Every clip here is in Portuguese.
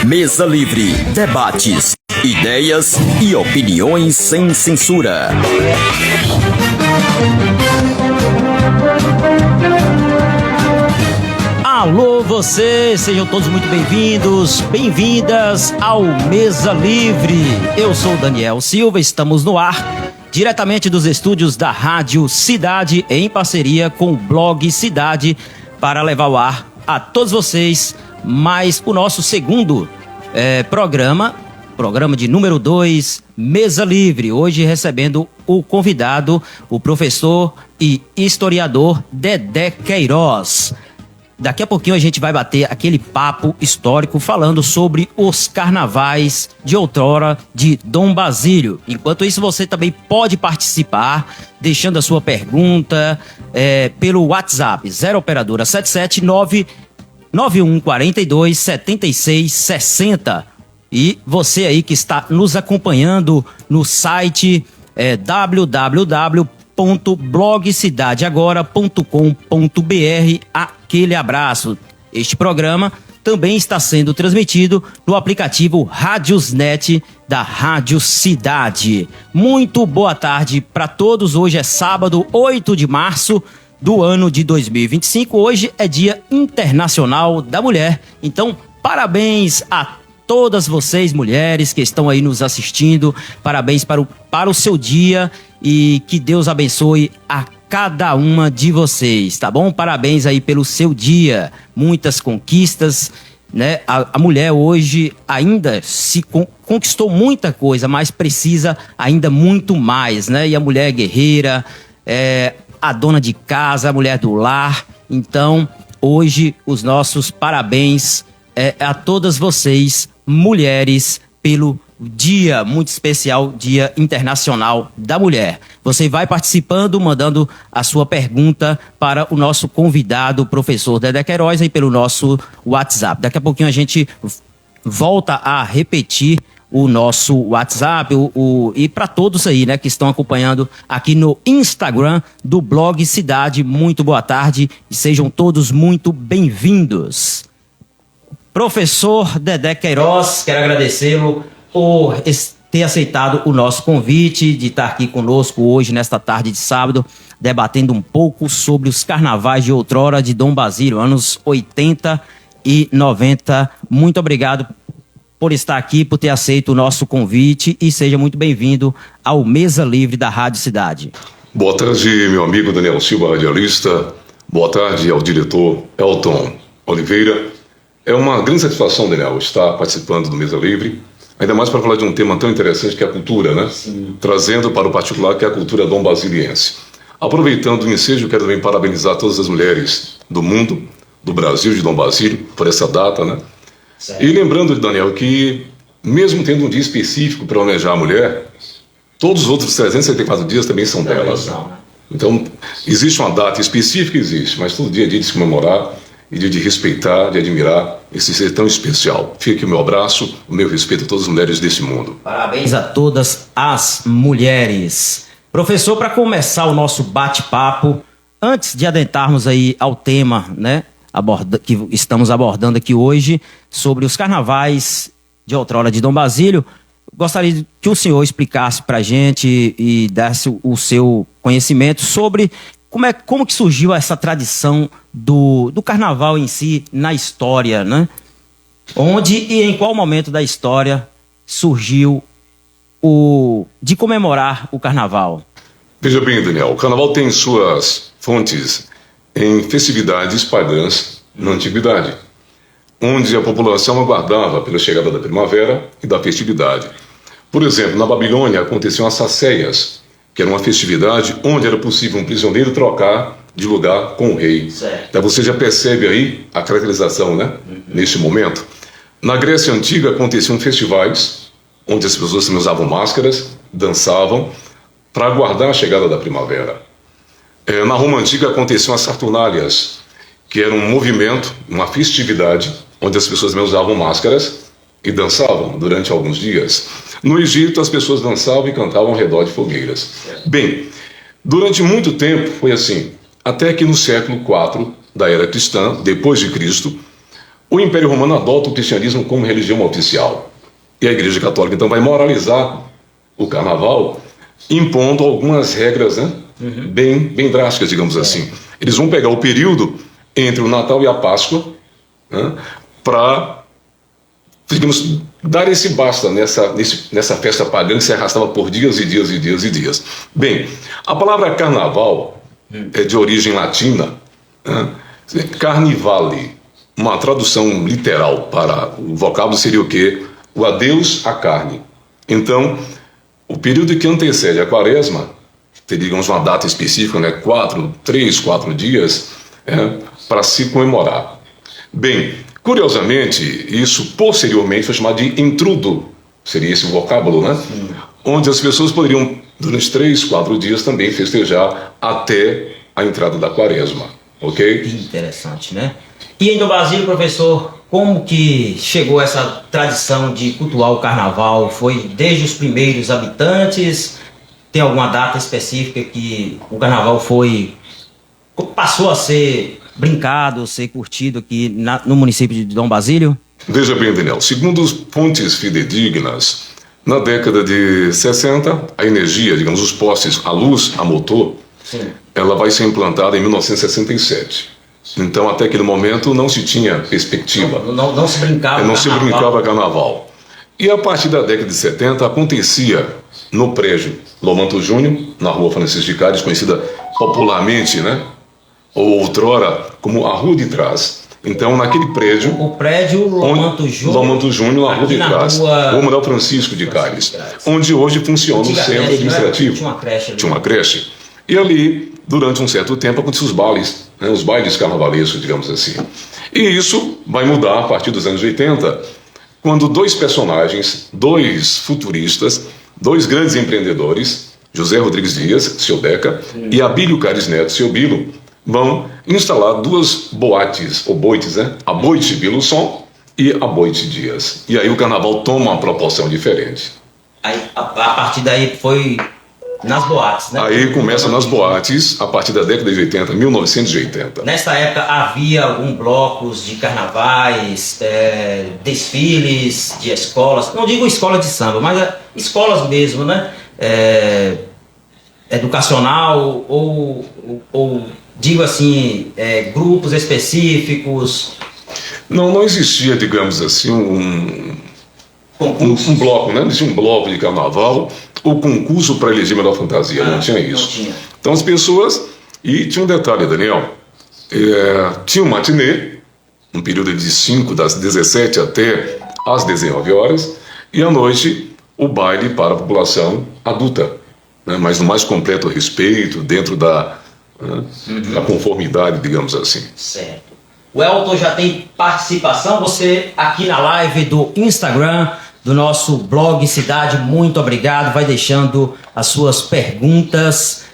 Mesa Livre, debates, ideias e opiniões sem censura. Alô vocês, sejam todos muito bem-vindos, bem-vindas ao Mesa Livre. Eu sou o Daniel Silva, estamos no ar, diretamente dos estúdios da Rádio Cidade, em parceria com o Blog Cidade, para levar ao ar a todos vocês mais o nosso segundo programa de número 2, Mesa Livre. Hoje recebendo o convidado, o professor e historiador Dedé Queiroz. Daqui a pouquinho a gente vai bater aquele papo histórico falando sobre os carnavais de outrora de Dom Basílio. Enquanto isso, você também pode participar, deixando a sua pergunta pelo WhatsApp 0 operadora 779 9142 7660. E você aí que está nos acompanhando no site www.blogcidadeagora.com.br. Aquele abraço. Este programa também está sendo transmitido no aplicativo Rádiosnet da Rádio Cidade. Muito boa tarde para todos. Hoje é sábado, 8 de março do ano de 2025. Hoje é Dia Internacional da Mulher. Então, parabéns a todas vocês, mulheres, que estão aí nos assistindo. Parabéns para o seu dia e que Deus abençoe a cada uma de vocês, tá bom? Parabéns aí pelo seu dia. Muitas conquistas, né? A mulher hoje ainda se conquistou muita coisa, mas precisa ainda muito mais, né? E a mulher guerreira, a dona de casa, a mulher do lar. Então, hoje, os nossos parabéns a todas vocês, mulheres, pelo dia muito especial, Dia Internacional da Mulher. Você vai participando, mandando a sua pergunta para o nosso convidado, o professor Dedé Queiroz, aí pelo nosso WhatsApp. Daqui a pouquinho a gente volta a repetir o nosso WhatsApp e para todos aí, né, que estão acompanhando aqui no Instagram do Blog Cidade. Muito boa tarde e sejam todos muito bem-vindos. Professor Dedé Queiroz, quero agradecê-lo por ter aceitado o nosso convite de estar aqui conosco hoje, nesta tarde de sábado, debatendo um pouco sobre os carnavais de outrora de Dom Basílio, anos 80 e 90. Muito obrigado por estar aqui, por ter aceito o nosso convite e seja muito bem-vindo ao Mesa Livre da Rádio Cidade. Boa tarde, meu amigo Daniel Silva, radialista. Boa tarde ao diretor Elton Oliveira. É uma grande satisfação, Daniel, estar participando do Mesa Livre, ainda mais para falar de um tema tão interessante que é a cultura, né? Sim. Trazendo para o particular que é a cultura dom-basiliense. Aproveitando o ensejo, quero também parabenizar todas as mulheres do mundo, do Brasil, de Dom Basílio, por essa data, né? Certo. E lembrando, Daniel, que mesmo tendo um dia específico para homenagear a mulher, todos os outros 374 dias também são delas. Né? Então, existe uma data específica, existe, mas todo dia é dia de se comemorar e de respeitar, de admirar esse ser tão especial. Fica aqui o meu abraço, o meu respeito a todas as mulheres desse mundo. Parabéns a todas as mulheres. Professor, para começar o nosso bate-papo, antes de adentrarmos aí ao tema, né, que estamos abordando aqui hoje, sobre os carnavais de outrora de Dom Basílio, gostaria que o senhor explicasse para a gente e desse o seu conhecimento sobre como que surgiu essa tradição do carnaval em si na história, né? Onde e em qual momento da história surgiu de comemorar o carnaval? Veja bem, Daniel, o carnaval tem suas fontes em festividades pagãs na antiguidade, onde a população aguardava pela chegada da primavera e da festividade. Por exemplo, na Babilônia aconteciam as sacéias, que era uma festividade onde era possível um prisioneiro trocar de lugar com o rei. Certo. Então você já percebe aí a caracterização, né? Neste momento. Na Grécia Antiga aconteciam festivais onde as pessoas também usavam máscaras, dançavam, para aguardar a chegada da primavera. Na Roma Antiga aconteciam as Saturnálias, que era um movimento, uma festividade, onde as pessoas também usavam máscaras e dançavam durante alguns dias. No Egito, as pessoas dançavam e cantavam ao redor de fogueiras. Bem, durante muito tempo foi assim, até que no século IV da era cristã, depois de Cristo, o Império Romano adota o cristianismo como religião oficial. E a Igreja Católica, então, vai moralizar o carnaval, impondo algumas regras, né? Bem drásticas, digamos assim. Eles vão pegar o período entre o Natal e a Páscoa, né? Para, digamos, dar esse basta nessa festa pagã que se arrastava por dias e dias e dias e dias. Bem, a palavra carnaval é de origem latina, né? Carnivale. Uma tradução literal para o vocábulo seria o quê? O adeus à carne. Então, o período que antecede a quaresma, teríamos uma data específica, né? 3, 4 dias, para se comemorar. Bem, curiosamente, isso posteriormente foi chamado de intrudo, seria esse o vocábulo, né? Onde as pessoas poderiam, durante 3, 4 dias, também festejar até a entrada da quaresma, ok? Interessante, né? E em Dom Basílio, professor, como que chegou essa tradição de cultuar o carnaval? Foi desde os primeiros habitantes? Tem alguma data específica que o carnaval passou a ser brincado, ser curtido aqui no município de Dom Basílio? Veja bem, Daniel, segundo fontes fidedignas, na década de 60, a energia, digamos, os postes, a luz, a motor, Sim. ela vai ser implantada em 1967. Então, até aquele momento, não se tinha perspectiva. Não se brincava Não se brincava carnaval. E a partir da década de 70, acontecia no prédio Lomanto Júnior, na rua Francisco de Cades, conhecida popularmente, né? Ou outrora, como a Rua de Trás. Então, naquele prédio... O prédio Lomanto Júnior... Lomanto Júnior, na Rua de Trás. Rua Manuel Francisco de Cades. Onde hoje funciona o centro administrativo. Tinha uma creche ali. Tinha uma creche. E ali, durante um certo tempo, aconteciam os bailes, né, os bailes carnavalescos, digamos assim. E isso vai mudar a partir dos anos 80, quando dois personagens, dois futuristas, dois grandes empreendedores, José Rodrigues Dias, seu Deca, e Abílio Caires Neto, seu Bilo, vão instalar duas boates, ou boites, né? A Boite Bilo Som e a Boite Dias. E aí o carnaval toma uma proporção diferente. Aí, a partir daí foi... nas boates, né? Aí começa nas boates, a partir da década de 80, 1980. Nessa época havia alguns blocos de carnavais, desfiles de escolas, não digo escola de samba, mas escolas mesmo, né? Educacional ou digo assim, grupos específicos. Não existia, digamos assim, um bloco, né? Não existia um bloco de carnaval, o concurso para eleger melhor fantasia, não tinha isso. Não tinha. Então as pessoas... E tinha um detalhe, Daniel, tinha um matinê, um período de 5, das 17 até às 19 horas, e à noite o baile para a população adulta, né? Mas no mais completo respeito, dentro da conformidade, digamos assim. Certo. O Elton já tem participação, você aqui na live do Instagram, do nosso blog Cidade, muito obrigado, vai deixando as suas perguntas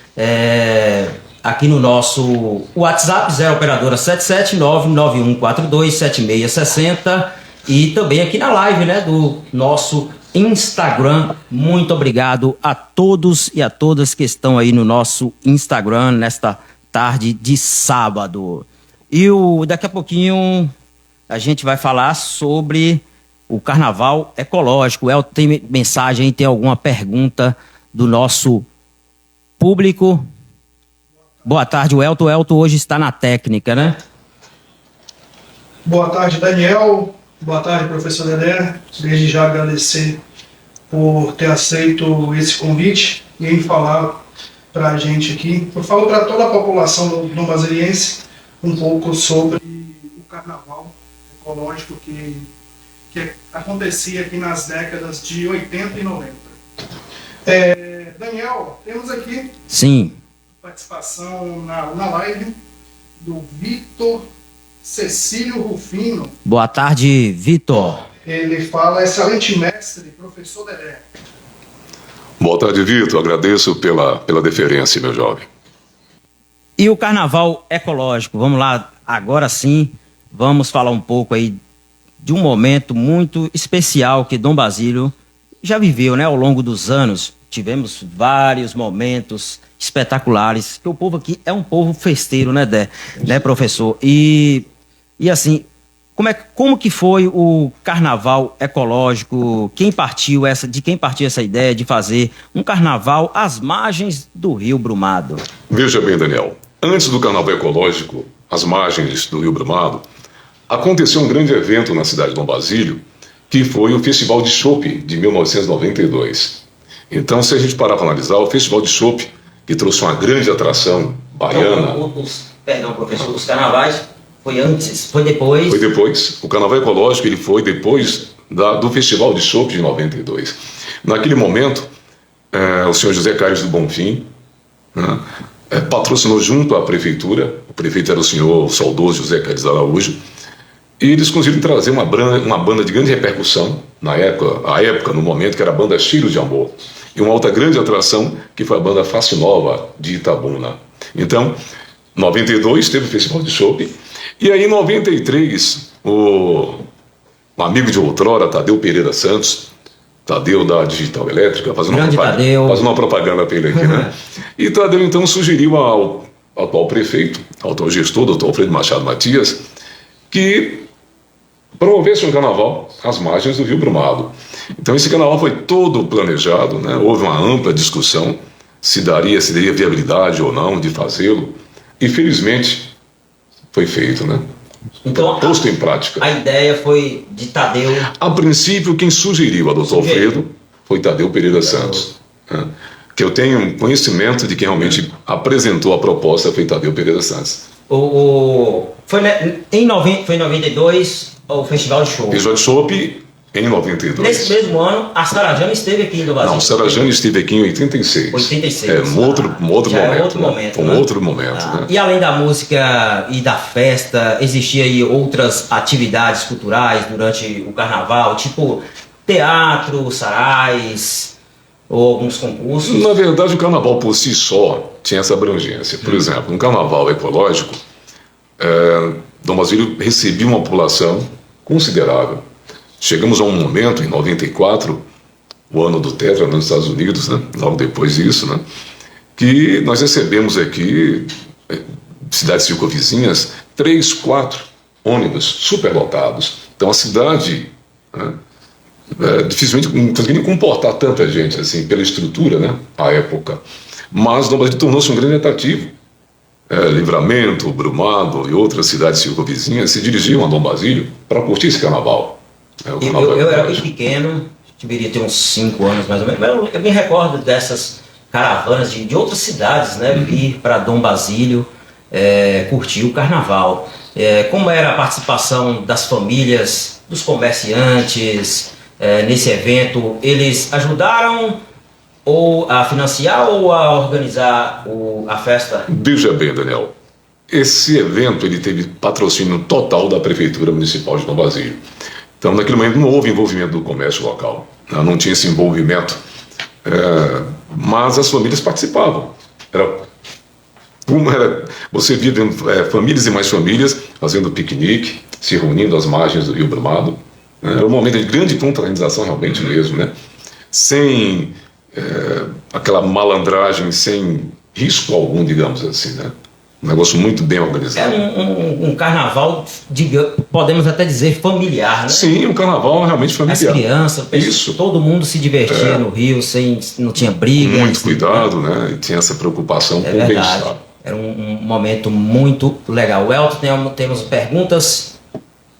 aqui no nosso WhatsApp, 0 operadora 77991427660 e também aqui na live, né, do nosso Instagram. Muito obrigado a todos e a todas que estão aí no nosso Instagram nesta tarde de sábado. E daqui a pouquinho a gente vai falar sobre o carnaval ecológico. O Elton tem mensagem, tem alguma pergunta do nosso público? Boa tarde, o Elton. O Elton hoje está na técnica, né? Boa tarde, Daniel. Boa tarde, professor Dedé. Desde já agradecer por ter aceito esse convite e em falar para a gente aqui. Eu falo para toda a população do basiliense um pouco sobre o carnaval ecológico que acontecia aqui nas décadas de 80 e 90. Daniel, temos aqui Sim. Participação na live do Vitor Cecílio Rufino. Boa tarde, Vitor. Ele fala: excelente mestre, professor Dedé. Boa tarde, Vitor. Agradeço pela deferência, meu jovem. E o carnaval ecológico, vamos lá, agora sim, vamos falar um pouco aí de um momento muito especial que Dom Basílio já viveu, né, ao longo dos anos. Tivemos vários momentos espetaculares, que o povo aqui é um povo festeiro, né, Dé? Né, professor? E assim, Como que foi o carnaval ecológico? De quem partiu essa ideia de fazer um carnaval às margens do Rio Brumado? Veja bem, Daniel, antes do carnaval ecológico, às margens do Rio Brumado, aconteceu um grande evento na cidade de Dom Basílio, que foi o Festival de Chopp de 1992. Então, se a gente parar para analisar, o Festival de Chopp, que trouxe uma grande atração baiana... Perdão, professor, os carnavais foi antes, foi depois? Foi depois. O carnaval ecológico ele foi depois do Festival de Chopp de 92. Naquele momento, o senhor José Carlos do Bonfim, né, patrocinou junto à prefeitura, o prefeito era o senhor saudoso José Carlos Araújo, e eles conseguiram trazer uma banda de grande repercussão, no momento, que era a banda Cheiro de Amor, e uma outra grande atração, que foi a banda Face Nova de Itabuna. Então, em 92 teve o Festival de Chopp, e aí em 93, um amigo de outrora, Tadeu Pereira Santos, Tadeu da Digital Elétrica, fazendo uma propaganda para ele aqui, né? E Tadeu então sugeriu ao atual prefeito, ao atual gestor, doutor Alfredo Machado Matias, que promovesse um carnaval às margens do Rio Brumado. Então esse carnaval foi todo planejado, né? Houve uma ampla discussão se teria viabilidade ou não de fazê-lo, e felizmente foi feito, né? Então, posto em prática. A ideia foi de Tadeu. A princípio, quem sugeriu a doutor Alfredo foi Tadeu Pereira Santos. Né? Que eu tenho conhecimento de quem realmente apresentou a proposta foi Tadeu Pereira Santos. Foi em 92 o Festival de Chopp. Festival de Chopp em 92. Nesse mesmo ano, a Sarajane esteve aqui em Dom Basílio. Não, a Sarajane esteve aqui em 86. 86. Um outro momento. Foi um outro momento. Né? E além da música e da festa, existiam aí outras atividades culturais durante o carnaval, tipo teatro, sarais, ou alguns concursos? Na verdade, o carnaval por si só tinha essa abrangência. Por exemplo, no carnaval ecológico, Dom Basílio recebia uma população considerável. Chegamos a um momento, em 94, o ano do Tetra nos Estados Unidos, né? Logo depois disso, né? Que nós recebemos aqui, cidades circunvizinhas, 3, 4 ônibus superlotados. Então a cidade, né, dificilmente conseguiria comportar tanta gente assim, pela estrutura, né, à época. Mas Dom Basílio tornou-se um grande atrativo. Livramento, Brumado e outras cidades circunvizinhas se dirigiam a Dom Basílio para curtir esse carnaval. Eu era bem pequeno, deveria ter uns 5 anos mais ou menos, mas eu me recordo dessas caravanas de outras cidades, né, ir para Dom Basílio curtir o carnaval. Como era a participação das famílias, dos comerciantes nesse evento? Eles ajudaram ou a financiar ou a organizar a festa? Veja bem, Daniel, esse evento ele teve patrocínio total da Prefeitura Municipal de Dom Basílio. Então, naquele momento não houve envolvimento do comércio local, não tinha esse envolvimento, mas as famílias participavam. Você via famílias e mais famílias fazendo piquenique, se reunindo às margens do Rio Brumado. Era um momento de grande confraternização realmente mesmo, né? Sem aquela malandragem, sem risco algum, digamos assim, né? Um negócio muito bem organizado. Um carnaval, podemos até dizer, familiar, né? Sim, um carnaval realmente familiar. As crianças, todo mundo se divertia no Rio, não tinha briga. Muito cuidado, né? E tinha essa preocupação com o bem-estar. Era um momento muito legal. Elton, temos perguntas?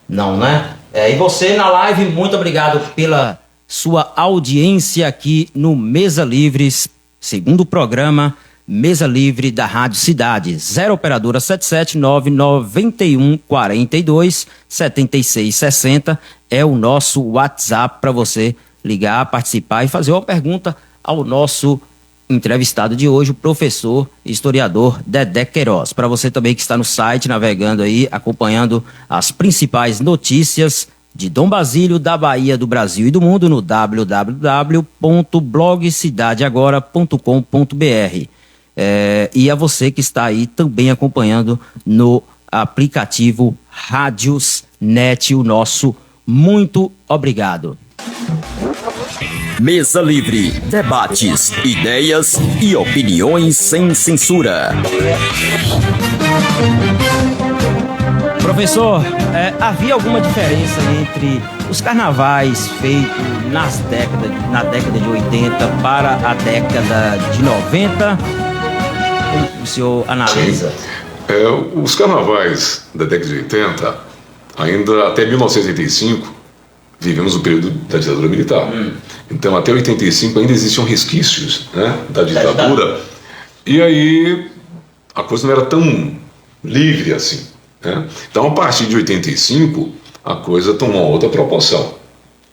Não, né? E você na live, muito obrigado pela sua audiência aqui no Mesa Livres, segundo programa Mesa Livre da Rádio Cidade. 0 operadora 77991427660 é o nosso WhatsApp para você ligar, participar e fazer uma pergunta ao nosso entrevistado de hoje, o professor e historiador Dedé Queiroz. Para você também que está no site, navegando aí, acompanhando as principais notícias de Dom Basílio, da Bahia, do Brasil e do mundo no www.blogcidadeagora.com.br. E a você que está aí também acompanhando no aplicativo Rádios Net, o nosso muito obrigado. Mesa Livre, debates, ideias e opiniões sem censura. Professor, havia alguma diferença entre os carnavais feitos na década de 80 para a década de 90? Como o senhor analisa? Os carnavais da década de 80, ainda até 1985, vivemos o período da ditadura militar. Então, até 85 ainda existiam resquícios, né, da ditadura. E aí, a coisa não era tão livre assim, né? Então, a partir de 85, a coisa tomou uma outra proporção,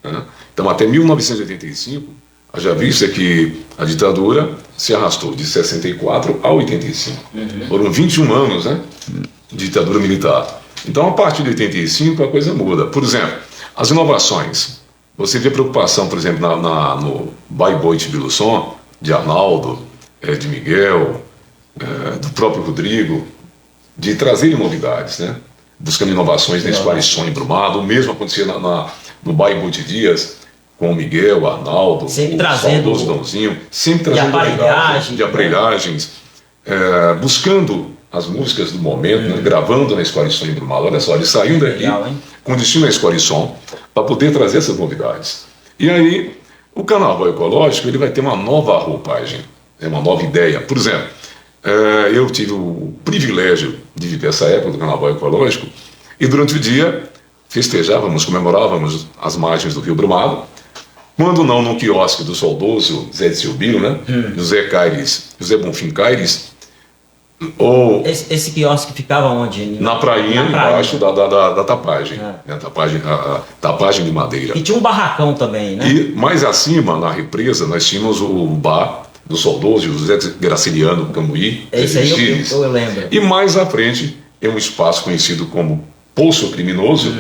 né? Então, até 1985, haja vista que a ditadura se arrastou de 64 a 85. Foram 21 anos, né, de ditadura militar. Então, a partir de 85, a coisa muda. Por exemplo, as inovações. Você vê preocupação, por exemplo, no Bye Boi de Som, de Arnaldo, de Miguel, do próprio Rodrigo, de trazer novidades, né? Buscando inovações nesse Esquarição Embrumado. O mesmo acontecia no Bye Boi de Dias, com o Miguel, Arnaldo, sempre o trazendo saudoso Dãozinho, sempre trazendo novidades, de aparelhagens, buscando as músicas do momento, né? Gravando na Esquarição Embrumado. Olha só, eles saíram daqui com destino à Esquarição para poder trazer essas novidades. E aí, o Carnaval Ecológico ele vai ter uma nova roupagem, uma nova ideia. Por exemplo, eu tive o privilégio de viver essa época do Carnaval Ecológico e durante o dia festejávamos, comemorávamos as margens do Rio Brumado, quando não no quiosque do saudoso Zé de Silbino, né? José Bonfim Caires, ou esse quiosque ficava onde? na prainha, embaixo da tapagem, né? A tapagem de madeira. E tinha um barracão também, né? E mais acima, na represa, nós tínhamos o bar do saudoso José Graciliano Cambuí. Esse aí eu lembro. E mais à frente, é um espaço conhecido como Poço Criminoso.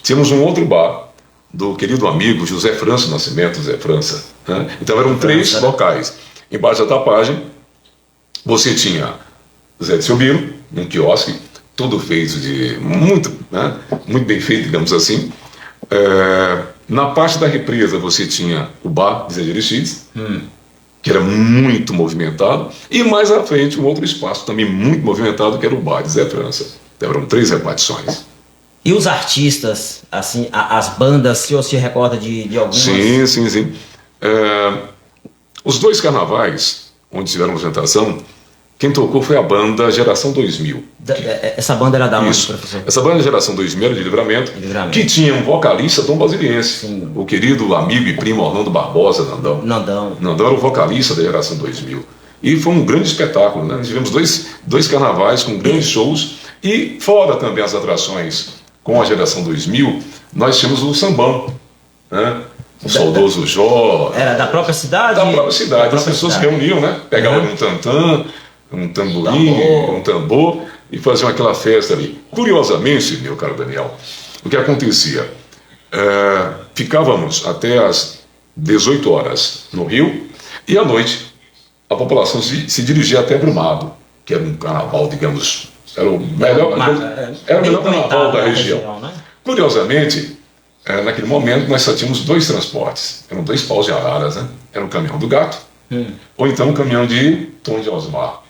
Tínhamos um outro bar do querido amigo José França Nascimento, Zé França, né? Então eram três locais. Embaixo da tapagem, você tinha Zé de Silbino, num quiosque, tudo feito de muito bem feito, digamos assim. Na parte da represa você tinha o bar de Zé de Aristides, que era muito movimentado, e mais à frente um outro espaço também muito movimentado, que era o bar de Zé França. Então eram três repartições. E os artistas, assim, as bandas, se você se recorda de algumas? Sim. Os dois carnavais, onde tiveram apresentação, quem tocou foi a banda Geração 2000. Essa banda era da onde, Isso. professor? Essa banda Geração 2000 era de Livramento, que tinha um vocalista Dom Basiliense, o querido amigo e primo Orlando Barbosa, Nandão. Nandão era o vocalista da Geração 2000. E foi um grande espetáculo, né? Nós tivemos dois carnavais com grandes shows, e fora também as atrações com a Geração 2000, nós tínhamos o sambão, né? O saudoso Jó. Era da própria cidade? Da própria cidade. As pessoas se reuniam, né? Pegavam um tantã, um tamborim, um tambor, e faziam aquela festa ali. Curiosamente, meu caro Daniel, o que acontecia? Ficávamos até às 18 horas no Rio, e à noite a população se dirigia até Brumado, que era um carnaval, digamos, era o melhor carnaval da região. Né? Curiosamente, naquele momento nós só tínhamos dois transportes, eram dois paus de araras, né? Era o caminhão do Gato, ou então o caminhão de Tom de Osmar.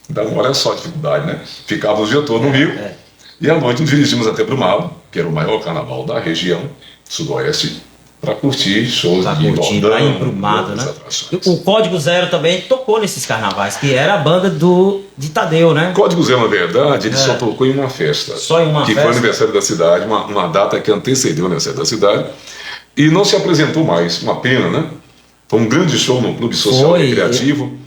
Então, olha só a dificuldade, né? Ficávamos o dia todo no Rio, e à noite nos dirigimos até Brumado, que era o maior carnaval da região sudoeste, para curtir shows de Bordão, lá em Brumado, né? O Código Zero também tocou nesses carnavais, que era a banda de Tadeu, né? Código Zero, na verdade, ele só tocou em uma festa. Só em uma festa? Que foi o aniversário da cidade, uma data que antecedeu o aniversário da cidade, e não se apresentou mais. Uma pena, né? Foi um grande show no Clube Social Recreativo,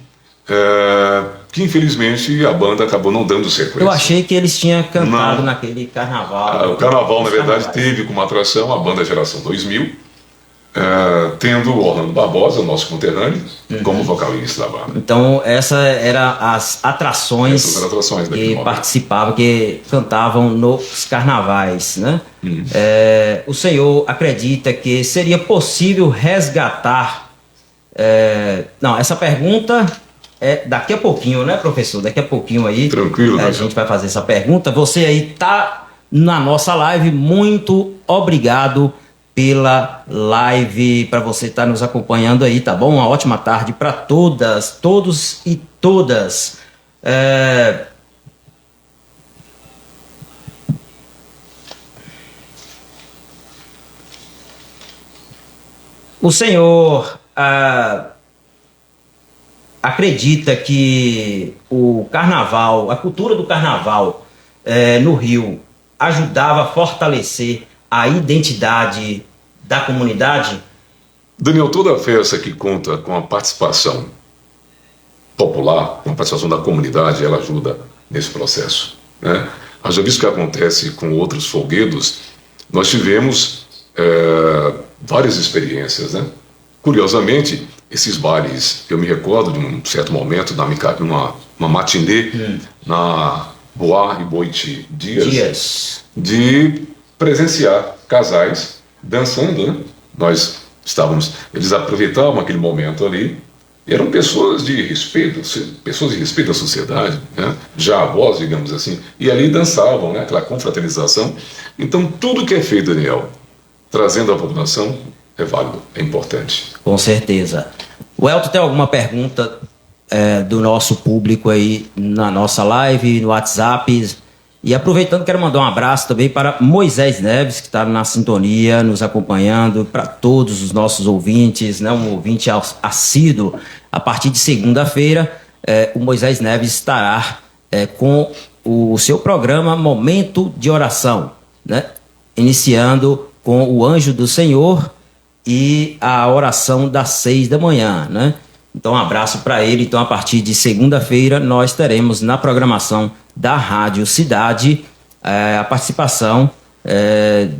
que infelizmente a banda acabou não dando sequência. Eu achei que eles tinham cantado naquele carnaval. O carnaval, na verdade, teve como atração a banda Geração 2000, tendo o Orlando Barbosa, o nosso conterrâneo, como vocalista da banda. Então, essas eram as atrações, que participavam, que cantavam nos carnavais, né? O senhor acredita que seria possível resgatar... Não, essa pergunta é daqui a pouquinho, né, professor? Daqui a pouquinho aí. Tranquilo, a gente vai fazer essa pergunta. Você aí tá na nossa live. Muito obrigado pela live, para você estar nos acompanhando aí, tá bom? Uma ótima tarde para todos e todas. O senhor acredita que o carnaval, a cultura do carnaval no Rio ajudava a fortalecer a identidade da comunidade? Daniel, toda festa que conta com a participação popular, com a participação da comunidade, ela ajuda nesse processo, né? Já visto o que acontece com outros folguedos, nós tivemos várias experiências, né? Curiosamente, esses bailes, eu me recordo de um certo momento, numa matinê na Boa e Boiti Dias, de presenciar casais dançando, né? Eles aproveitavam aquele momento ali, e eram pessoas de respeito à sociedade, né? Já avós, digamos assim, e ali dançavam, né? Aquela confraternização. Então, tudo que é feito, Daniel, trazendo a população, é válido, é importante. Com certeza. O Elton, tem alguma pergunta do nosso público aí na nossa live, no WhatsApp? E aproveitando, quero mandar um abraço também para Moisés Neves, que está na sintonia, nos acompanhando, para todos os nossos ouvintes, né? Um ouvinte assíduo. A partir de segunda-feira, o Moisés Neves estará com o seu programa Momento de Oração, né? Iniciando com o Anjo do Senhor e a oração das 6 da manhã, né? Então, um abraço para ele. Então, a partir de segunda-feira, nós teremos na programação da Rádio Cidade a participação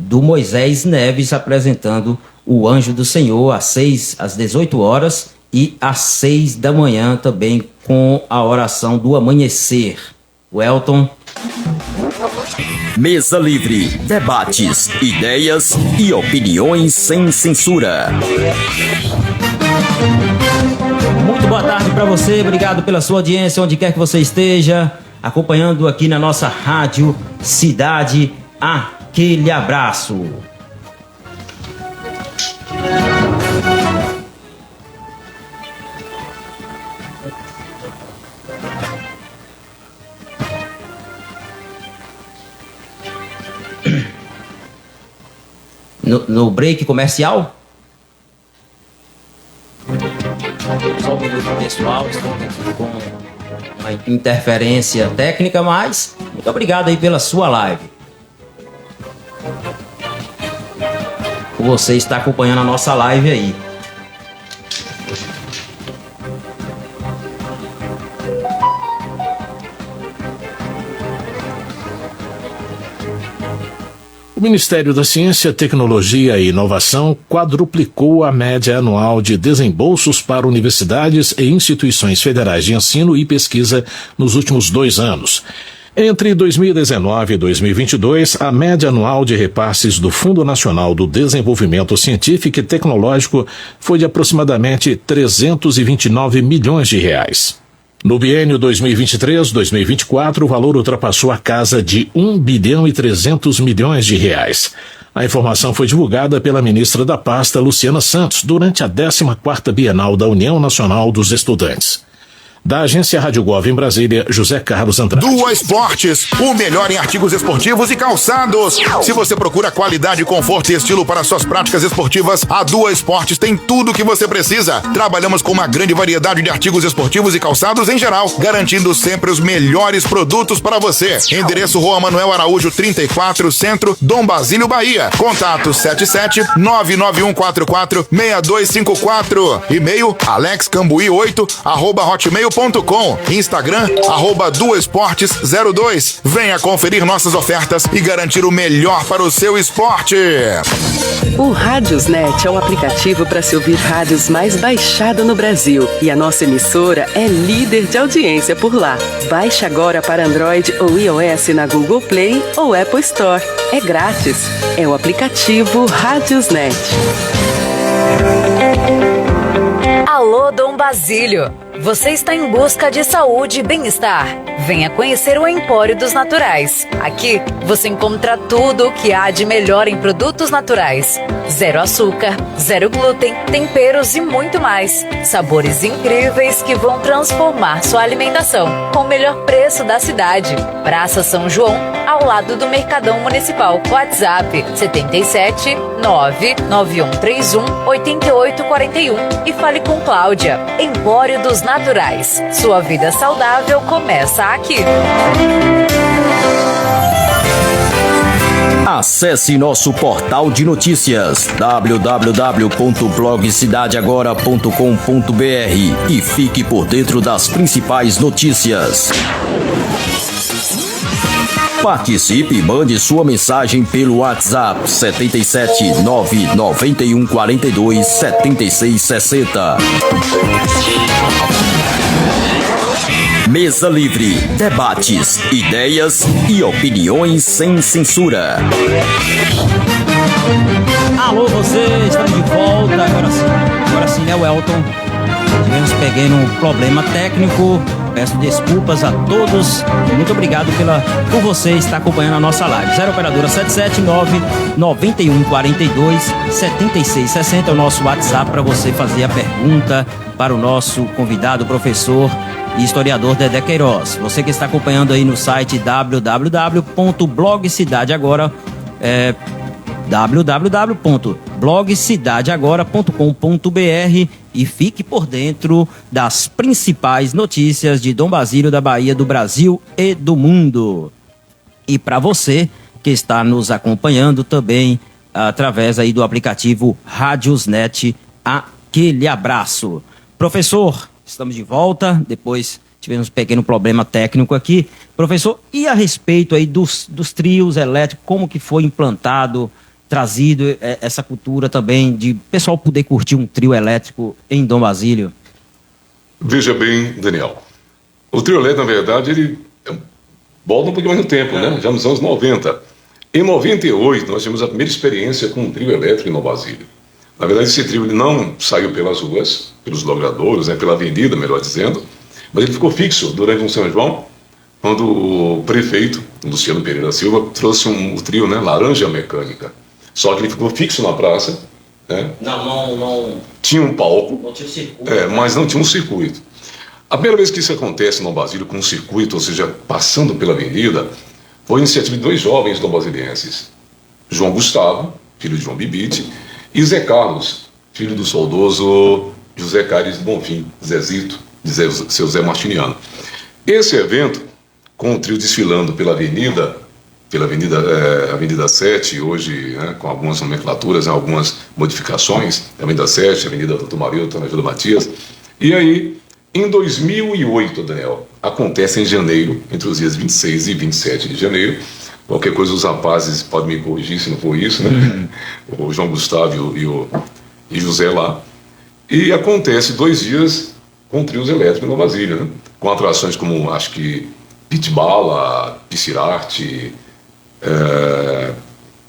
do Moisés Neves apresentando o Anjo do Senhor às 18 horas e às 6 da manhã também com a oração do amanhecer. O Elton. Mesa Livre, debates, ideias e opiniões sem censura. Muito boa tarde para você, obrigado pela sua audiência, onde quer que você esteja, acompanhando aqui na nossa Rádio Cidade. Aquele abraço. No break comercial? Só um minuto, pessoal, estou com uma interferência técnica, mas muito obrigado aí pela sua live. Você está acompanhando a nossa live aí. O Ministério da Ciência, Tecnologia e Inovação quadruplicou a média anual de desembolsos para universidades e instituições federais de ensino e pesquisa nos últimos 2 anos. Entre 2019 e 2022, a média anual de repasses do Fundo Nacional do Desenvolvimento Científico e Tecnológico foi de aproximadamente 329 milhões de reais. No biênio 2023-2024, o valor ultrapassou a casa de 1 bilhão e 300 milhões de reais. A informação foi divulgada pela ministra da pasta, Luciana Santos, durante a 14ª Bienal da União Nacional dos Estudantes. Da agência Rádio Gov em Brasília, José Carlos Andrade. Dua Esportes, o melhor em artigos esportivos e calçados. Se você procura qualidade, conforto e estilo para suas práticas esportivas, a Dua Esportes tem tudo o que você precisa. Trabalhamos com uma grande variedade de artigos esportivos e calçados em geral, garantindo sempre os melhores produtos para você. Endereço Rua Manuel Araújo 34, Centro, Dom Basílio, Bahia. Contato 77-99144-6254. E-mail alexcambuí8@hotmail.com. Instagram, @duaesportes02. Venha conferir nossas ofertas e garantir o melhor para o seu esporte. O Rádiosnet é o aplicativo para se ouvir rádios mais baixado no Brasil. E a nossa emissora é líder de audiência por lá. Baixe agora para Android ou iOS na Google Play ou Apple Store. É grátis. É o aplicativo Rádiosnet. Alô, Dom Basílio. Você está em busca de saúde e bem-estar? Venha conhecer o Empório dos Naturais. Aqui você encontra tudo o que há de melhor em produtos naturais. Zero açúcar, zero glúten, temperos e muito mais. Sabores incríveis que vão transformar sua alimentação com o melhor preço da cidade. Praça São João, ao lado do Mercadão Municipal. WhatsApp 77 99131 8841 e fale com Cláudia. Empório dos Naturais. Sua vida saudável começa aqui. Acesse nosso portal de notícias www.blogcidadeagora.com.br e fique por dentro das principais notícias. Participe e mande sua mensagem pelo WhatsApp 77 991 42 76 60. Mesa Livre, debates, ideias e opiniões sem censura. Alô, você, estamos de volta. Agora sim, né, Welton? Tivemos pegando um problema técnico. Peço desculpas a todos. Muito obrigado por você estar acompanhando a nossa live. 0 operadora 779 91 42 76 60 é o nosso WhatsApp para você fazer a pergunta para o nosso convidado, professor e historiador Dedé Queiroz. Você que está acompanhando aí no site www.blogcidadeagora.com.br e fique por dentro das principais notícias de Dom Basílio, da Bahia, do Brasil e do mundo. E para você que está nos acompanhando também através aí do aplicativo Radiosnet, aquele abraço. Professor, estamos de volta, depois tivemos um pequeno problema técnico aqui. Professor, e a respeito aí dos trios elétricos, como que foi implantado, trazido essa cultura também de pessoal poder curtir um trio elétrico em Dom Basílio? Veja bem, Daniel, o trio elétrico, na verdade, ele volta um pouquinho mais no tempo, né? Já nos anos 90. Em 98, nós tivemos a primeira experiência com um trio elétrico em Dom Basílio. Na verdade, esse trio ele não saiu pelas ruas, pelos logradouros, né, pela avenida, melhor dizendo, mas ele ficou fixo durante um São João, quando o prefeito, Luciano Pereira Silva, trouxe um trio, né, Laranja Mecânica. Só que ele ficou fixo na praça, né? Não. Tinha um palco, Não tinha circuito. mas não tinha um circuito. A primeira vez que isso acontece no Basílio com um circuito, ou seja, passando pela avenida, foi iniciativa de 2 jovens dom-basilienses, João Gustavo, filho de João Bibite, e Zé Carlos, filho do saudoso José Caires Bonfim, Zezito, de seu Zé Martiniano. Esse evento, com o trio desfilando pela Avenida 7, hoje, né, com algumas nomenclaturas, né, algumas modificações, Avenida 7, Avenida Doutor Marilton, Avenida Matias. E aí, em 2008, Daniel, acontece em janeiro, entre os dias 26 e 27 de janeiro, qualquer coisa os rapazes podem me corrigir se não for isso, né? O João Gustavo e José lá. E acontece 2 dias com trios elétricos no Basílio, né? Com atrações como, acho que, Pitbala, Piscirarte,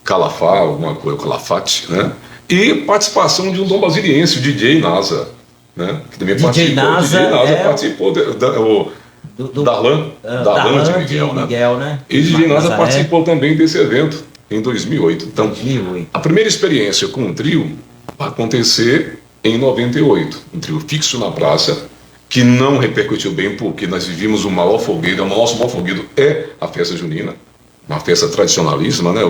Calafá, alguma coisa, Calafate, né? E participação de um dom basiliense, o DJ Nasa, né? Que também DJ Nasa participou Darlan de Miguel, né? E DJ Nasa participou também desse evento em 2008. Então, 2008. A primeira experiência com um trio vai acontecer em 98. Um trio fixo na praça, que não repercutiu bem porque nós vivíamos o maior folguedo. O nosso maior folguedo é a festa junina, uma festa tradicionalíssima, né?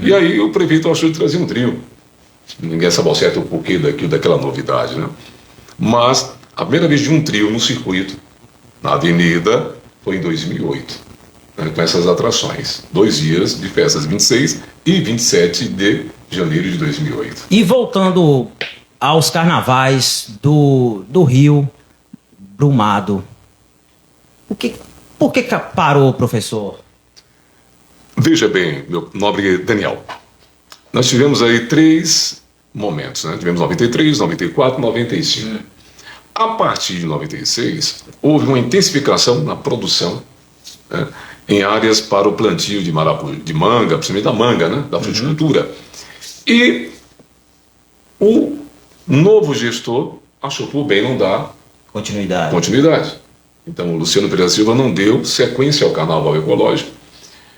E aí o prefeito achou de trazer um trio. Ninguém sabe ao certo o porquê daquela novidade, né? Mas a primeira vez de um trio no circuito, na avenida, foi em 2008, né, com essas atrações. 2 dias de festas, 26 e 27 de janeiro de 2008. E voltando aos carnavais do Rio Brumado, por que parou, professor? Veja bem, meu nobre Daniel, nós tivemos aí 3 momentos, né? Tivemos 93, 94, 95. A partir de 96, houve uma intensificação na produção, né, em áreas para o plantio de manga, principalmente da manga, né, da fruticultura. E o novo gestor achou por bem não dar continuidade. Então, o Luciano Pereira Silva não deu sequência ao carnaval ecológico.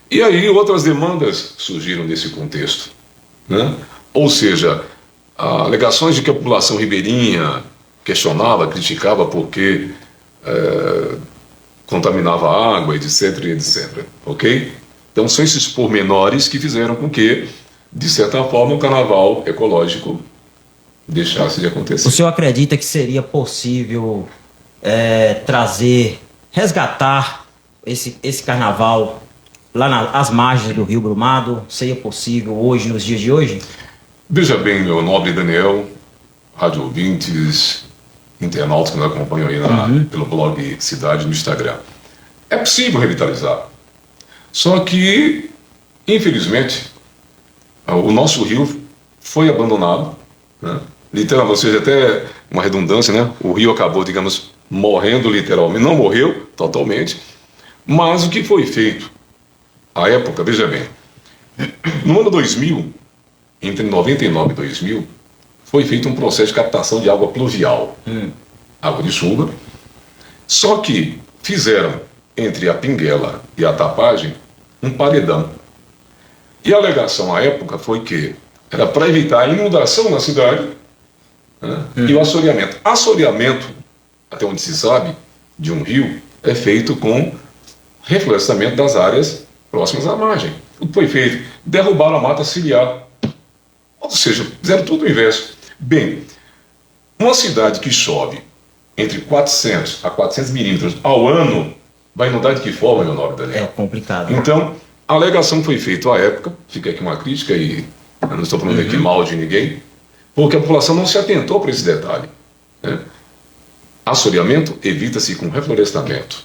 E aí outras demandas surgiram nesse contexto, né? Ou seja, alegações de que a população ribeirinha questionava, criticava porque contaminava a água, etc, etc. Ok? Então são esses pormenores que fizeram com que, de certa forma, o carnaval ecológico deixasse de acontecer. O senhor acredita que seria possível resgatar esse carnaval lá às margens do Rio Brumado? Seria possível hoje, nos dias de hoje? Veja bem, meu nobre Daniel, rádio ouvintes, internautas que nos acompanham aí pelo blog Cidade no Instagram. É possível revitalizar. Só que, infelizmente, o nosso rio foi abandonado, né? Literalmente, ou seja, até uma redundância, né? O rio acabou, digamos, morrendo literalmente. Não morreu totalmente, mas o que foi feito à época, veja bem, no ano 2000, entre 99 e 2000, foi feito um processo de captação de água pluvial, água de chuva, só que fizeram entre a Pinguela e a Tapagem um paredão. E a alegação à época foi que era para evitar a inundação na cidade, né, e o assoreamento. Assoreamento, até onde se sabe, de um rio, é feito com reflorestamento das áreas próximas à margem. O que foi feito? Derrubaram a mata ciliar. Ou seja, fizeram tudo o inverso. Bem, uma cidade que chove entre 400 a 400 milímetros ao ano vai inundar de que forma, meu nobre Daniel? É complicado. Então, a alegação foi feita à época, fica aqui uma crítica e eu não estou falando aqui mal de ninguém, porque a população não se atentou para esse detalhe, né? Assoreamento evita-se com reflorestamento,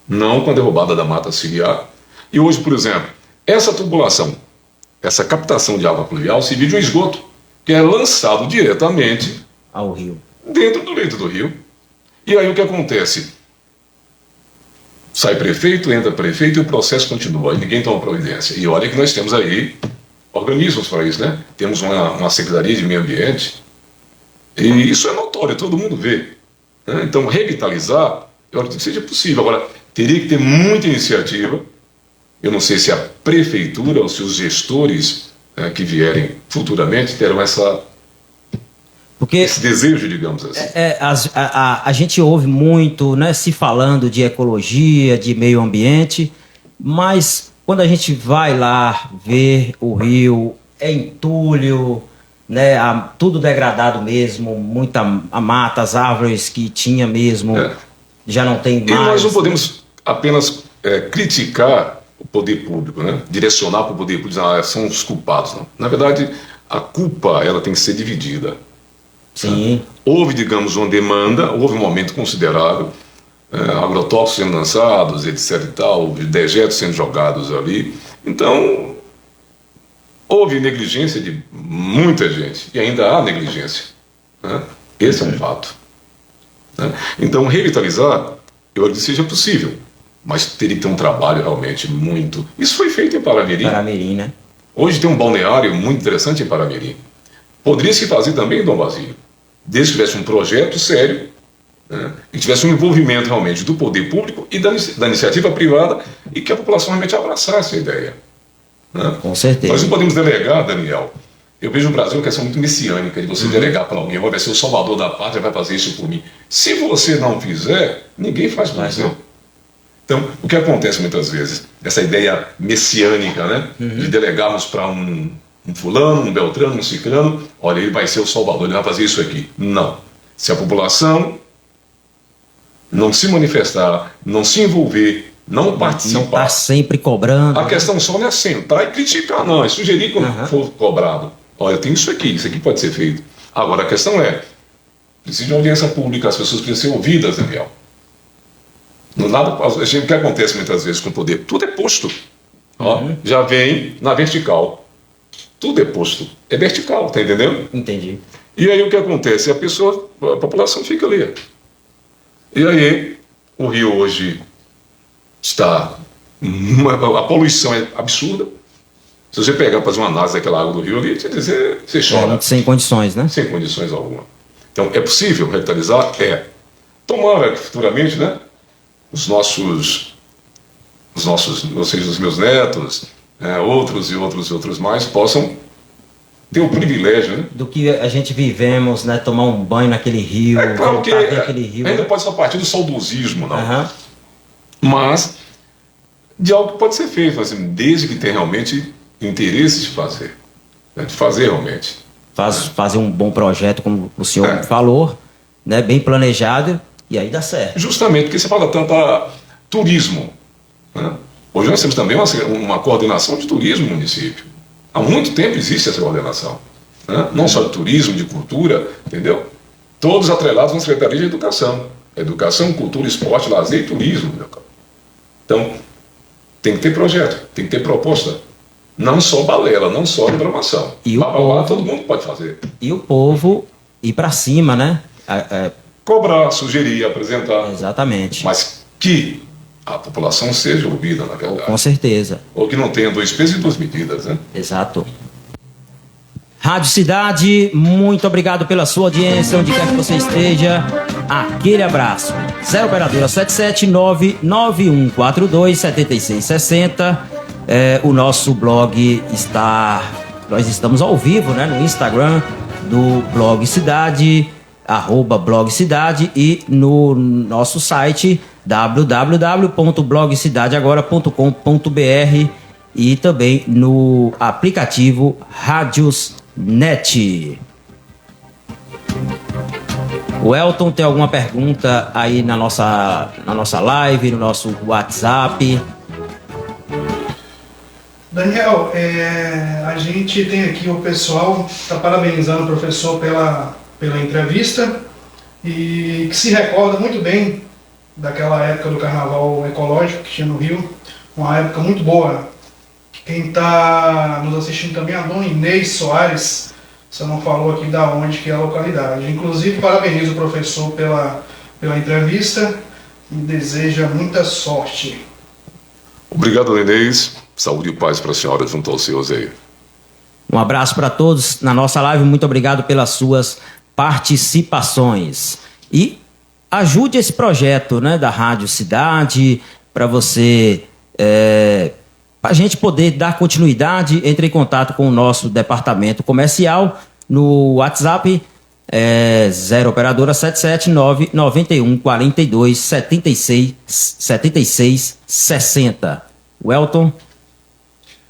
não com a derrubada da mata ciliar. E hoje, por exemplo, essa tubulação, essa captação de água pluvial se divide um esgoto, que é lançado diretamente ao rio, dentro do leito do rio. E aí o que acontece? Sai prefeito, entra prefeito e o processo continua, e ninguém toma providência. E olha que nós temos aí organismos para isso, né? Temos uma Secretaria de Meio Ambiente, e isso é notório, todo mundo vê, né? Então, revitalizar, eu acho que seja possível. Agora, teria que ter muita iniciativa. Eu não sei se a prefeitura ou se os gestores que vierem futuramente terão esse desejo, digamos assim. A gente ouve muito, né, se falando de ecologia, de meio ambiente, mas quando a gente vai lá ver o rio, é entulho, né, tudo degradado mesmo, muita a mata, as árvores que tinha mesmo, já não tem mais. E nós não podemos apenas criticar o poder público, né? Direcionar para o poder público, dizer, são os culpados. Não. Na verdade, a culpa ela tem que ser dividida. Sim. Houve, digamos, uma demanda, houve um aumento considerável, agrotóxicos sendo lançados, etc e tal, dejetos sendo jogados ali. Então, houve negligência de muita gente, e ainda há negligência, né? Esse é um fato, né? Então, revitalizar, eu acredito que seja possível, mas teria que ter um trabalho realmente muito... Isso foi feito em Paramirim. Paramirim, né? Hoje tem um balneário muito interessante em Paramirim. Poderia se fazer também em Dom Basílio, desde que tivesse um projeto sério, né, e tivesse um envolvimento realmente do poder público e da iniciativa privada, e que a população realmente abraçasse a ideia, né? Com certeza. Nós não podemos delegar, Daniel. Eu vejo o Brasil uma questão muito messiânica de você delegar para alguém, vai ser o salvador da pátria, vai fazer isso por mim. Se você não fizer, ninguém faz por você. Então, o que acontece muitas vezes? Essa ideia messiânica, né, de delegarmos para um fulano, um beltrano, um ciclano, olha, ele vai ser o salvador, ele vai fazer isso aqui. Não. Se a população não se manifestar, não se envolver, não participar... Não está sempre cobrando. A questão só não é sentar e criticar, não. É sugerir quando for cobrado. Olha, tem isso aqui pode ser feito. Agora, a questão é, precisa de audiência pública, as pessoas precisam ser ouvidas, Daniel. O que acontece muitas vezes com o poder? Tudo é posto. Já vem na vertical. Tudo é posto. É vertical, tá entendendo? Entendi. E aí o que acontece? A população fica ali. E aí, o rio hoje está... a poluição é absurda. Se você pegar para fazer uma análise daquela água do rio ali, você chora. Sem condições, né? Sem condições alguma. Então, é possível revitalizar? É. Tomara que futuramente, né, os meus netos, outros mais, possam ter o privilégio, né? Do que a gente vivemos, né? Tomar um banho naquele rio, É claro que aquele rio. ainda pode ser a partir do saudosismo, não. Aham. Mas de algo que pode ser feito, assim, desde que tenha realmente interesse de fazer. Né? De fazer realmente. Fazer um bom projeto, como o senhor falou, né? Bem planejado, e aí dá certo. Justamente porque você fala tanto turismo. Né? Hoje nós temos também uma coordenação de turismo no município. Há muito tempo existe essa coordenação. Né? Não só de turismo, de cultura, entendeu? Todos atrelados na Secretaria de Educação. Educação, cultura, esporte, lazer e turismo. Meu cara. Então, tem que ter projeto, tem que ter proposta. Não só balela, não só programação. E o Lá, povo, todo mundo pode fazer. E o povo ir para cima, né? Cobrar, sugerir, apresentar. Exatamente. Mas que a população seja ouvida, na verdade. Com certeza. Ou que não tenha 2 pesos e 2 medidas, né? Exato. Rádio Cidade, muito obrigado pela sua audiência, onde quer que você esteja. Aquele abraço. 0 operadora 779-9142-7660. O nosso blog nós estamos ao vivo, né, no Instagram do Blog Cidade, @Blog Cidade, e no nosso site www.blogcidadeagora.com.br e também no aplicativo Rádios Net. O Elton tem alguma pergunta aí na nossa live, no nosso WhatsApp? Daniel, a gente tem aqui o pessoal está parabenizando o professor pela entrevista e que se recorda muito bem daquela época do carnaval ecológico que tinha no Rio, uma época muito boa. Quem está nos assistindo também é a dona Inês Soares, você não falou aqui da onde que é a localidade. Inclusive, parabenizo o professor pela entrevista e deseja muita sorte. Obrigado, dona Inês. Saúde e paz para a senhora junto aos seus aí. Um abraço para todos na nossa live, muito obrigado pelas suas participações. E ajude esse projeto, né, da Rádio Cidade, para você, para a gente poder dar continuidade. Entre em contato com o nosso departamento comercial no WhatsApp, 0 operadora 779-9142-7660. Welton.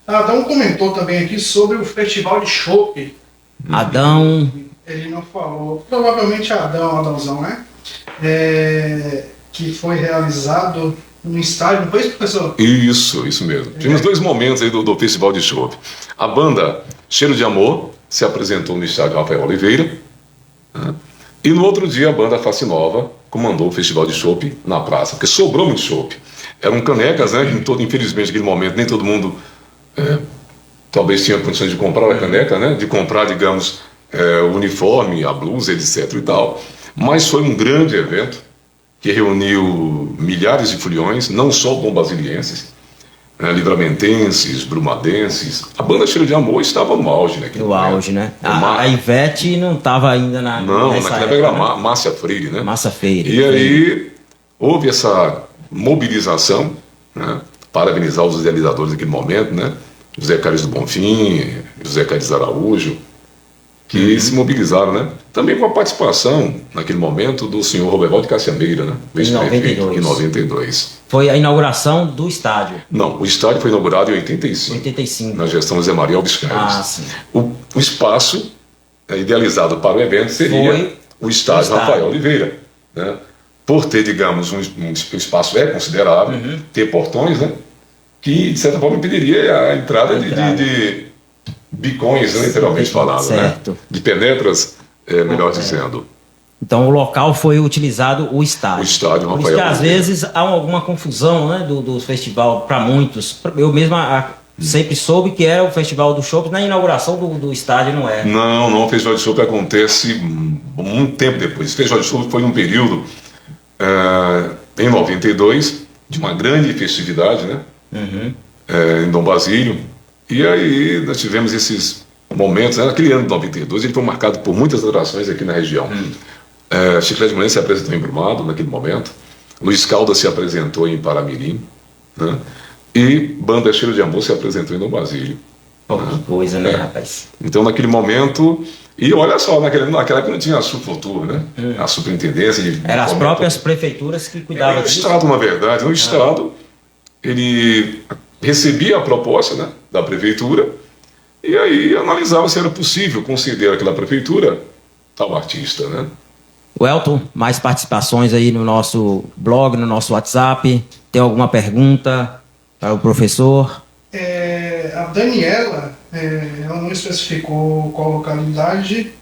Adão comentou também aqui sobre o festival de chopp. Adão. Ele não falou, provavelmente Adãozão, né? Que foi realizado no estádio, não foi isso, professor? Isso mesmo. Tivemos 2 momentos aí do Festival de Chopp. A banda Cheiro de Amor se apresentou no estádio Rafael Oliveira, né? E no outro dia a banda Face Nova comandou o Festival de Chopp na praça, porque sobrou muito chopp. Eram canecas, né? Infelizmente naquele momento nem todo mundo talvez tinha condições de comprar a caneca, né? De comprar, digamos, o uniforme, a blusa, etc e tal. Mas foi um grande evento que reuniu milhares de foliões, não só bombasilienses, livramentenses, brumadenses. A banda Cheiro de Amor estava no auge, né? No auge, né? A Ivete não estava ainda Não, naquela época era Márcia Freire, né? Márcia Freire. E aí houve essa mobilização, né? Parabenizar os idealizadores daquele momento, né? José Carlos do Bonfim, José Carlos Araújo, que se mobilizaram, né? Também com a participação, naquele momento, do senhor Roberval de Cassiameira, né? Em 92. Foi a inauguração do estádio. Não, o estádio foi inaugurado em 85. Na gestão de Zé Maria Alves Carlos. Sim. O espaço idealizado para o evento seria o estádio Rafael Oliveira, né? Por ter, digamos, um espaço considerável, ter portões, né? Que, de certa forma, impediria a entrada de bicões, né, literalmente falando, né? De penetras, melhor dizendo. Então o local foi utilizado o estádio. O estádio Rafael. Por isso que às vezes há alguma confusão, né, do festival para muitos. Eu mesmo sempre soube que era o festival do chopp, na inauguração do estádio não é. Não, o festival de chopp acontece muito tempo depois. O festival de chopp foi um período, em 92, de uma grande festividade, né? Em Dom Basílio. E aí nós tivemos esses momentos, né? Naquele ano de 92 ele foi marcado por muitas atrações aqui na região. Chiclete de Mulher se apresentou em Brumado naquele momento, Luiz Caldas se apresentou em Paramirim, né? E Banda Cheiro de Amor se apresentou em Dom Basílio. Que coisa, né, rapaz? Então, naquele momento... E olha só, naquela época não tinha a Subfutur, né? A superintendência de... Eram as próprias prefeituras que cuidavam O disso. Estado, na verdade. O Estado, ele recebia a proposta, né, da prefeitura e aí analisava se era possível conceder àquela prefeitura tal artista, né? Welton, mais participações aí no nosso blog, no nosso WhatsApp. Tem alguma pergunta para o professor? A Daniela, ela não especificou qual localidade,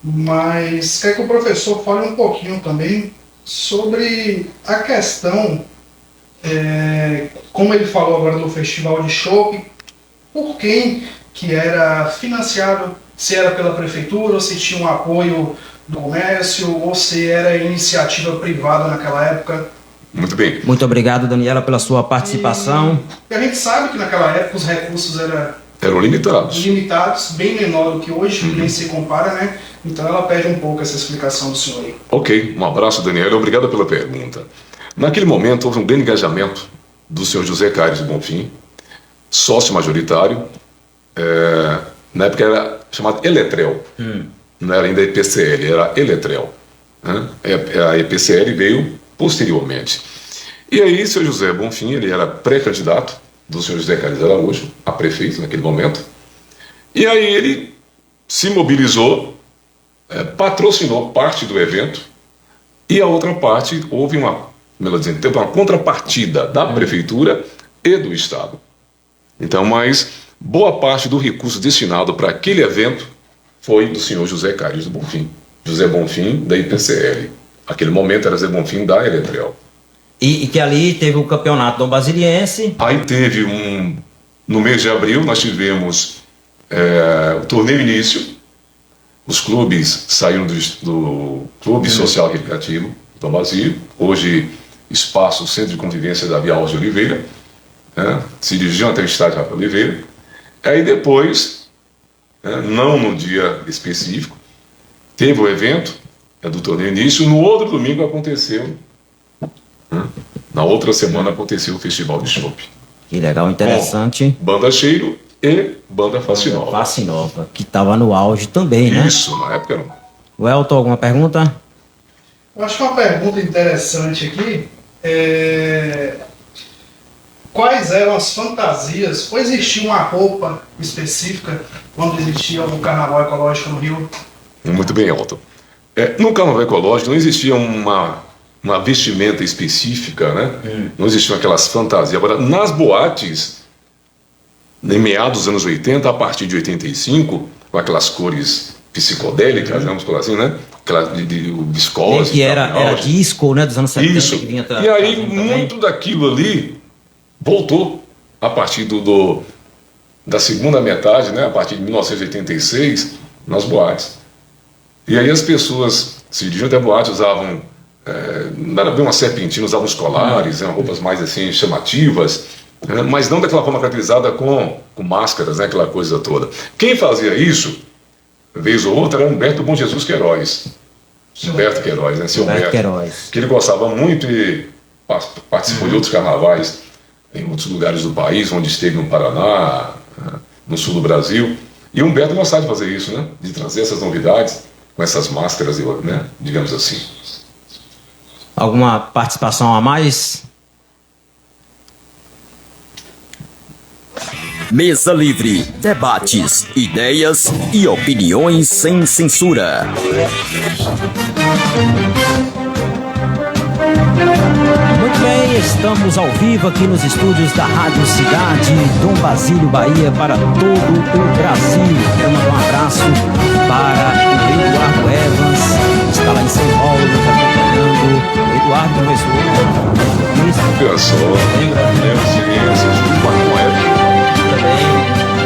mas quer que o professor fale um pouquinho também sobre a questão, como ele falou agora do Festival de Chopp, por quem que era financiado, se era pela prefeitura, ou se tinha um apoio do comércio, ou se era iniciativa privada naquela época. Muito bem. Muito obrigado, Daniela, pela sua participação. E a gente sabe que naquela época os recursos Eram limitados, bem menor do que hoje, nem se compara, né? Então ela pede um pouco essa explicação do senhor aí. Ok, um abraço, Daniela, obrigado pela pergunta. Naquele momento houve um grande engajamento do senhor José Caires Bonfim, sócio majoritário, na época era chamado Eletrel, não era ainda EPCL, era Eletrel, né? A EPCL veio posteriormente. E aí, o senhor José Bonfim, ele era pré-candidato do senhor José Caires Araújo a prefeito naquele momento, e aí ele se mobilizou, patrocinou parte do evento, e a outra parte houve uma contrapartida da prefeitura e do Estado. Então, mas boa parte do recurso destinado para aquele evento foi do senhor José Caires Bonfim. José Bonfim, da IPCL. Aquele momento era José Bonfim da Eletrel. E que ali teve o campeonato Dom Basiliense. Aí teve no mês de abril, nós tivemos o torneio início. Os clubes saíram do Clube Social Recreativo Dom Basílio, hoje Espaço Centro de Convivência da Via Alves de Oliveira, né? Se dirigiam até o estádio Rafael Oliveira. Aí depois, não no dia específico, teve o evento do torneio início. No outro domingo aconteceu, na outra semana aconteceu o Festival de Chopp. Que legal, interessante. Com Banda Cheiro e Banda Face Nova. Face Nova, que estava no auge também, né? Isso, na época era. Welton, alguma pergunta? Eu acho que uma pergunta interessante aqui quais eram as fantasias, ou existia uma roupa específica quando existia o Carnaval Ecológico no Rio? Muito bem, Elton. No Carnaval Ecológico não existia uma vestimenta específica, né? Não existiam aquelas fantasias. Agora, nas boates, em meados dos anos 80, a partir de 85, com aquelas cores psicodélicas, vamos falar assim, né? Aquela de viscose. Que era disco, né? Dos anos 70. Isso. Que vinha E aí, muito daquilo ali voltou a partir da segunda metade, né? A partir de 1986, nas boates. E aí as pessoas se dirigiam até a boate, usavam, não era bem uma serpentina, usavam os colares, roupas mais assim chamativas, mas não daquela forma caracterizada com máscaras, né? Aquela coisa toda. Quem fazia isso, vez ou outra, era Humberto Bom Jesus Queiroz. Humberto Queiroz, né? Seu Humberto Queiroz. Que ele gostava muito e participou de outros carnavais em outros lugares do país, onde esteve no Paraná, no sul do Brasil. E Humberto gostava de fazer isso, né? De trazer essas novidades com essas máscaras, né? Digamos assim. Alguma participação a mais? Mesa Livre, debates, ideias e opiniões sem censura. Muito bem, estamos ao vivo aqui nos estúdios da Rádio Cidade, Dom Basílio, Bahia, para todo o Brasil. Quero mandar um abraço para o Eduardo Evans, que está lá em São Paulo, nos acompanhando. O Eduardo começou. Isso. Lembra sim, assistiu uma época. Também.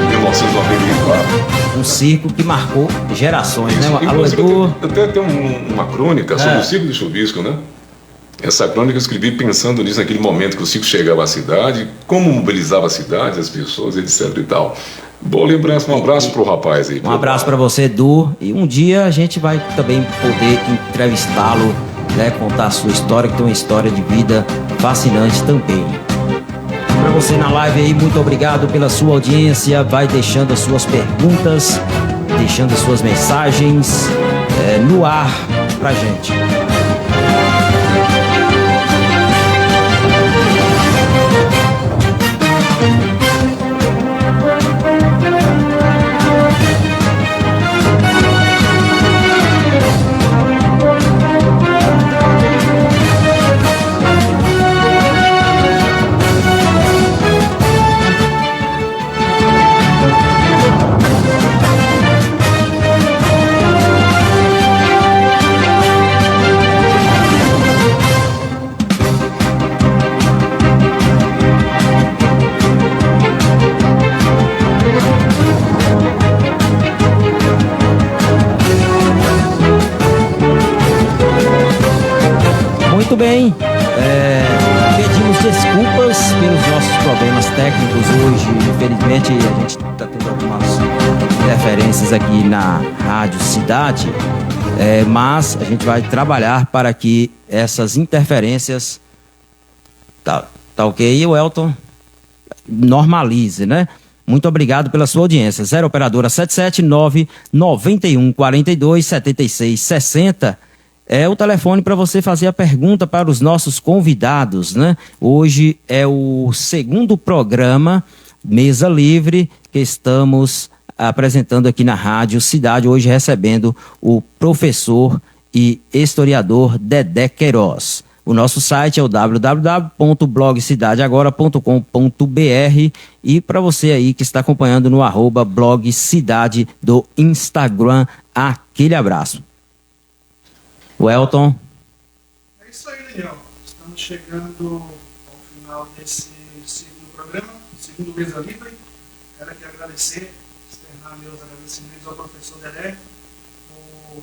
1994. Um circo que marcou gerações, isso. Né? Alô, Edu. Até tem uma crônica sobre o circo de Chuvisco, né? Essa crônica eu escrevi pensando nisso naquele momento que o circo chegava à cidade, como mobilizava a cidade, as pessoas, etc e tal. Boa lembrança, um abraço pro rapaz aí. Um abraço para você, Edu. E um dia a gente vai também poder entrevistá-lo, né? Contar a sua história, que tem uma história de vida fascinante também. Para você na live aí, muito obrigado pela sua audiência. Vai deixando as suas perguntas, deixando as suas mensagens no ar pra gente. Muito bem, pedimos desculpas pelos nossos problemas técnicos hoje. Infelizmente a gente está tendo algumas interferências aqui na Rádio Cidade, mas a gente vai trabalhar para que essas interferências, tá ok, o Elton, normalize, né? Muito obrigado pela sua audiência. 0 operadora 779 91 42 76 60 é o telefone para você fazer a pergunta para os nossos convidados, né? Hoje é o segundo programa Mesa Livre que estamos apresentando aqui na Rádio Cidade, hoje recebendo o professor e historiador Dedé Queiroz. O nosso site é o www.blogcidadeagora.com.br e para você aí que está acompanhando no @blogcidade do Instagram, aquele abraço. Welton. É isso aí, Daniel. Estamos chegando ao final desse segundo programa, segundo Mesa Livre. Quero aqui agradecer, externar meus agradecimentos ao professor Dedé por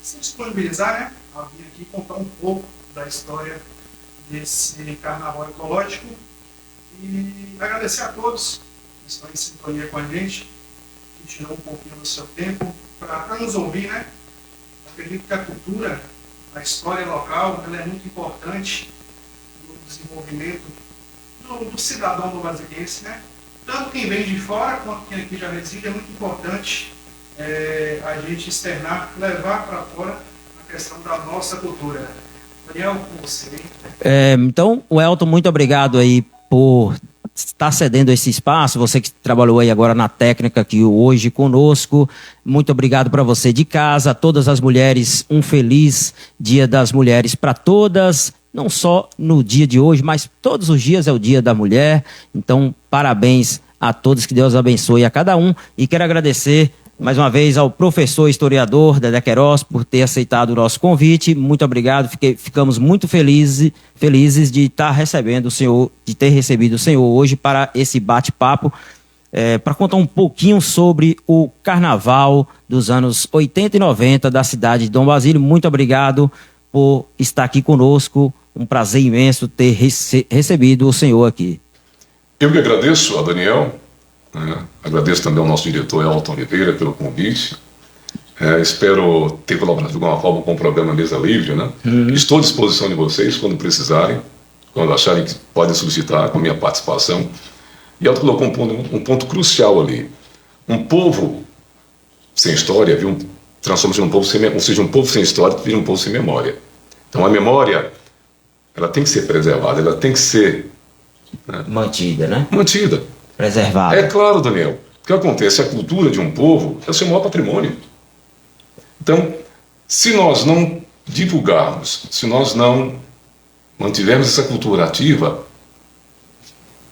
se disponibilizar, né, a vir aqui contar um pouco da história desse carnaval ecológico e agradecer a todos que estão em sintonia com a gente, que tirou um pouquinho do seu tempo para nos ouvir, né? Acredito que a cultura, a história local, ela é muito importante no desenvolvimento do cidadão do brasiliense, né? Tanto quem vem de fora quanto quem aqui já reside, é muito importante a gente externar, levar para fora a questão da nossa cultura. Daniel, com você. Então, Welton, muito obrigado aí por estar cedendo esse espaço, você que trabalhou aí agora na técnica aqui hoje conosco, muito obrigado para você de casa, todas as mulheres, um feliz Dia das Mulheres para todas, não só no dia de hoje, mas todos os dias é o Dia da Mulher, então parabéns a todos, que Deus abençoe a cada um, e quero agradecer mais uma vez ao professor historiador Dedé Queiroz por ter aceitado o nosso convite. Muito obrigado, ficamos muito felizes de estar recebendo o senhor, de ter recebido o senhor hoje para esse bate-papo, para contar um pouquinho sobre o carnaval dos anos 80 e 90 da cidade de Dom Basílio. Muito obrigado por estar aqui conosco, um prazer imenso ter recebido o senhor aqui. Eu que agradeço a Daniel. Agradeço também ao nosso diretor Elton Oliveira pelo convite. Espero ter colaborado de alguma forma com o programa Mesa Livre, né? Estou à disposição de vocês quando precisarem, quando acharem que podem solicitar com a minha participação. E Elton colocou um ponto crucial ali. Um povo sem história transforma-se num povo sem memória, ou seja, um povo sem história vira um povo sem memória. Então a memória, ela tem que ser preservada, ela tem que ser mantida, né? Mantida. Preservada. É claro, Daniel. O que acontece? A cultura de um povo é o seu maior patrimônio. Então, se nós não divulgarmos, se nós não mantivermos essa cultura ativa,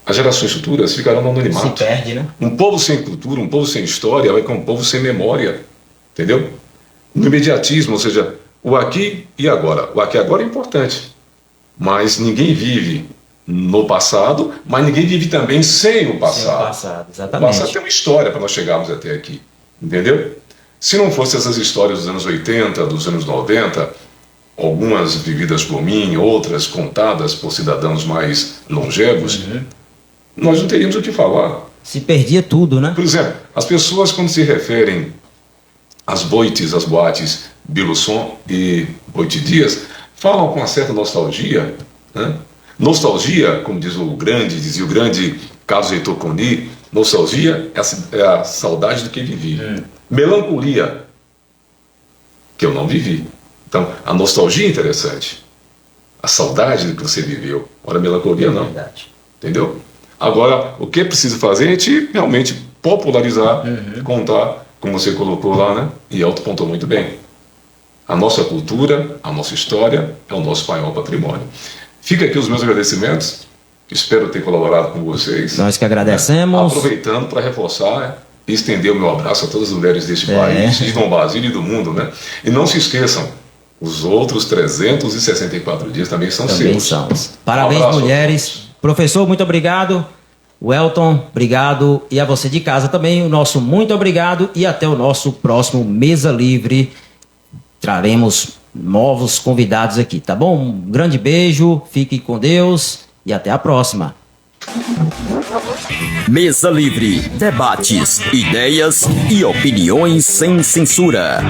as gerações futuras ficarão no anonimato. Se perde, né? Um povo sem cultura, um povo sem história, vai ser um povo sem memória. Entendeu? No imediatismo, ou seja, o aqui e agora. O aqui e agora é importante, mas ninguém vive no passado, mas ninguém vive também sem o passado. Sem o passado, exatamente. O passado tem uma história para nós chegarmos até aqui, entendeu? Se não fossem essas histórias dos anos 80, dos anos 90, algumas vividas por mim, outras contadas por cidadãos mais longevos, nós não teríamos o que falar. Se perdia tudo, né? Por exemplo, as pessoas quando se referem às boites, às boates Bilusson e Boite Dias, falam com uma certa nostalgia, né? Nostalgia, como dizia o grande Carlos Heitor Coni, nostalgia é a saudade do que vivi. Melancolia, que eu não vivi. Então, a nostalgia é interessante. A saudade do que você viveu. Ora, a melancolia não. Entendeu? Agora, o que é preciso fazer é a gente realmente popularizar, contar, como você colocou lá, né? E Elton pontuou muito bem. A nossa cultura, a nossa história é o nosso maior patrimônio. Fica aqui os meus agradecimentos. Espero ter colaborado com vocês. Nós que agradecemos. Aproveitando para reforçar e estender o meu abraço a todas as mulheres deste país, de Dom Basílio e do mundo, né? E não se esqueçam, os outros 364 dias também são seus. Parabéns, mulheres. Professor, muito obrigado. O Elton, obrigado. E a você de casa também, o nosso muito obrigado. E até o nosso próximo Mesa Livre. Traremos novos convidados aqui, tá bom? Um grande beijo, fique com Deus e até a próxima. Mesa Livre, debates, ideias e opiniões sem censura.